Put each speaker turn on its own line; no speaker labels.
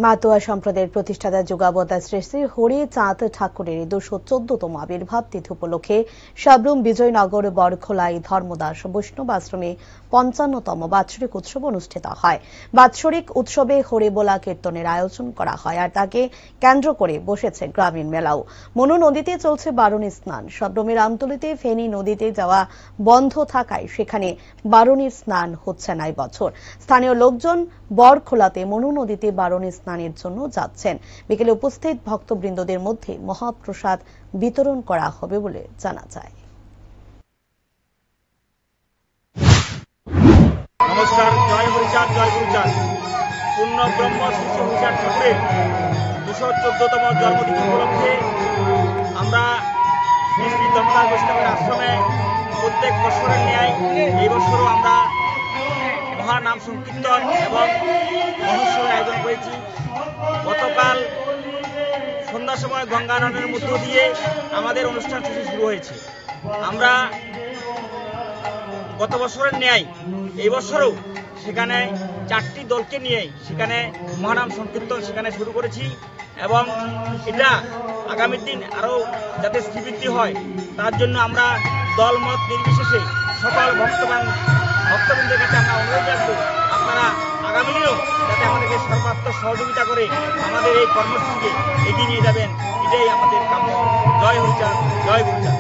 মাতোয়া সম্প্রদায়ের প্রতিষ্ঠাতা যুগাবতার শ্রী শ্রী হরিচাঁদ ঠাকুরের 214তম আবির্ভাব তিথি উপলক্ষে সাবরুম বিজয়নগর বরখোলায় ধর্মদাস বৈষ্ণব আশ্রমে 55তম বাৎসরিক উৎসব অনুষ্ঠিত হয়। বাৎসরিক উৎসবে হরিবোলা কীর্তনের আয়োজন করা হয়, আর তাকে কেন্দ্র করে বসেছে গ্রামীণ মেলাও। মনু নদীতে চলছে বারুণী স্নান। সাবরুমের আমতলীতে ফেনী নদীতে যাওয়া বন্ধ থাকায় সেখানে বারুণীর স্নান হচ্ছে না এবছর। স্থানীয় লোকজন বরখোলাতে মনু নদীতে বারুণী স্নানের জন্য যাচ্ছেন। বিকেলে উপস্থিত ভক্তবৃন্দদের মধ্যে মহাপ্রসাদ বিতরণ করা হবে বলে জানা যায়।
নমস্কার, জয় হরিচাঁদ, জয় গুরুচাঁদ। পূর্ণ ব্রহ্ম শ্রী শ্রী হরিচাঁদ ঠাকুরের 214তম জন্মদিন উপলক্ষে আমরা শ্রী শ্রী ধর্মদাস বৈষ্ণবের আশ্রমে প্রত্যেক বছরের ন্যায় এই বছরও আমরা মহানাম সংকীর্তন এবং মহোৎসবের আয়োজন করেছি। গতকাল সন্ধ্যার সময় গঙ্গানয়নের মধ্য দিয়ে আমাদের অনুষ্ঠান সূচি শুরু হয়েছে। আমরা গত বছরের ন্যায় এই বছরও সেখানে 4টি দলকে নিয়ে সেখানে মহানাম সংকীর্তন সেখানে শুরু করেছি এবং এটা আগামী দিন আরও যাতে শ্রীবৃদ্ধি হয় তার জন্য আমরা দলমত নির্বিশেষে সকল ভক্তবৃন্দের কাছে আমরা অনুরোধ রাখবো, আপনারা আগামী দিনেও যাতে আমাদেরকে সর্বাত্মক সহযোগিতা করে আমাদের এই কর্মসূচিকে এগিয়ে নিয়ে যাবেন। এটাই আমাদের কাম্য। জয় হরিচাঁদ, জয় গুরুচাঁদ।